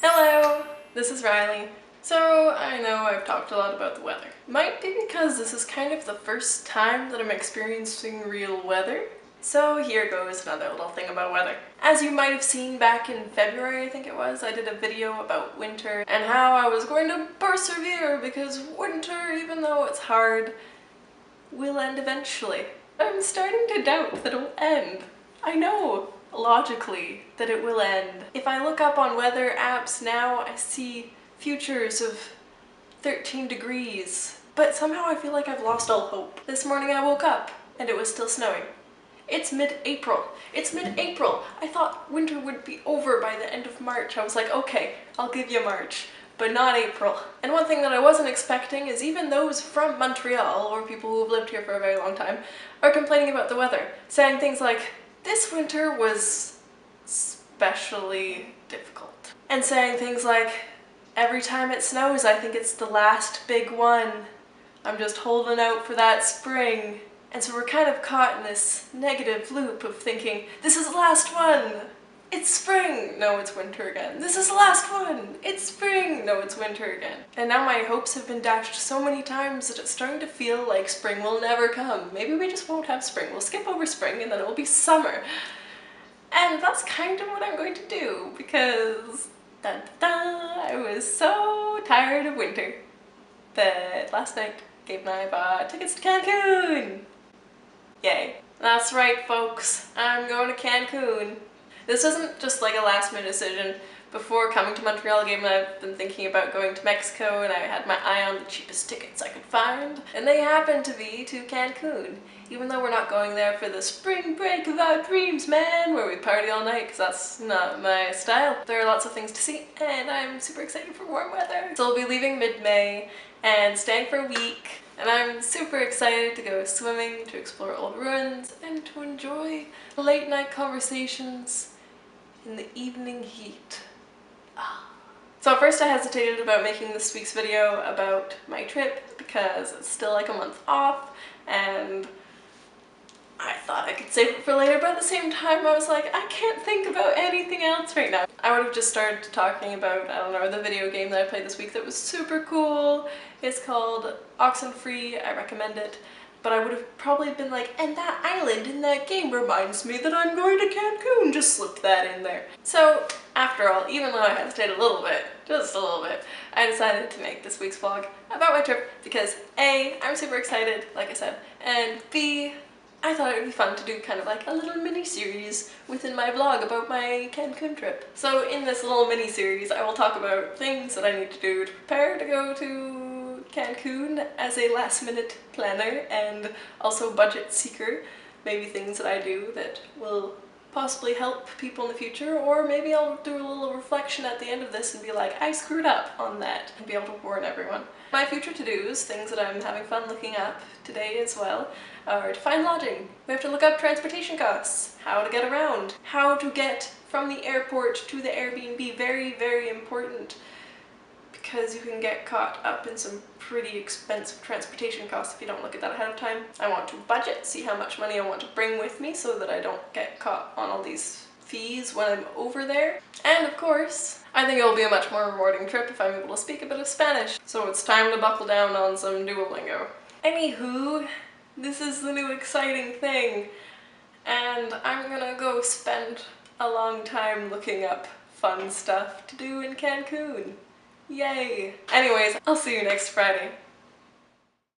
Hello, this is Riley. So I know I've talked a lot about the weather. Might be because this is kind of the first time that I'm experiencing real weather. So here goes another little thing about weather. As you might have seen back in February, I think it was, I did a video about winter and how I was going to persevere because winter, even though it's hard, will end eventually. I'm starting to doubt that it'll end. I know, logically, that it will end. If I look up on weather apps now, I see futures of 13 degrees. But somehow I feel like I've lost all hope. This morning I woke up and it was still snowing. It's mid-April. It's mid-April. I thought winter would be over by the end of March. I was like, okay, I'll give you March, but not April. And one thing that I wasn't expecting is even those from Montreal, or people who have lived here for a very long time, are complaining about the weather, saying things like, this winter was especially difficult. And saying things like, every time it snows, I think it's the last big one. I'm just holding out for that spring. And so we're kind of caught in this negative loop of thinking, this is the last one. It's spring. No, it's winter again. This is the last one. It's spring. No, it's winter again. And now my hopes have been dashed so many times that it's starting to feel like spring will never come. Maybe we just won't have spring. We'll skip over spring and then it will be summer. And that's kind of what I'm going to do because I was so tired of winter that last night Gabe and I bought tickets to Cancun. Yay. That's right, folks. I'm going to Cancun. This isn't just like a last-minute decision. Before coming to Montreal, Gabe and I have been thinking about going to Mexico, and I had my eye on the cheapest tickets I could find. And they happen to be to Cancun. Even though we're not going there for the spring break of our dreams, man, where we party all night, because that's not my style. There are lots of things to see, and I'm super excited for warm weather. So we'll be leaving mid-May and staying for a week. And I'm super excited to go swimming, to explore old ruins, and to enjoy late night conversations in the evening heat. So at first I hesitated about making this week's video about my trip because it's still like a month off and I thought I could save it for later, but at the same time I was like, I can't think about anything else right now. I would have just started talking about, I don't know, the video game that I played this week that was super cool. It's called Oxenfree, I recommend it. But I would have probably been like, and that island in that game reminds me that I'm going to Cancun, just slipped that in there. So after all, even though I hesitated a little bit, just a little bit, I decided to make this week's vlog about my trip because A, I'm super excited, like I said, and B, I thought it would be fun to do kind of like a little mini-series within my vlog about my Cancun trip. So in this little mini-series, I will talk about things that I need to do to prepare to go to Cancun as a last-minute planner and also budget seeker. Maybe things that I do that will possibly help people in the future, or maybe I'll do a little reflection at the end of this and be like, I screwed up on that, and be able to warn everyone. My future to-dos, things that I'm having fun looking up today as well, are to find lodging. We have to look up transportation costs, how to get around, how to get from the airport to the Airbnb, very, very important, because you can get caught up in some pretty expensive transportation costs if you don't look at that ahead of time. I want to budget, see how much money I want to bring with me so that I don't get caught on all these fees when I'm over there. And of course, I think it will be a much more rewarding trip if I'm able to speak a bit of Spanish. So it's time to buckle down on some Duolingo. Anywho, this is the new exciting thing, and I'm gonna go spend a long time looking up fun stuff to do in Cancun. Yay! Anyways, I'll see you next Friday.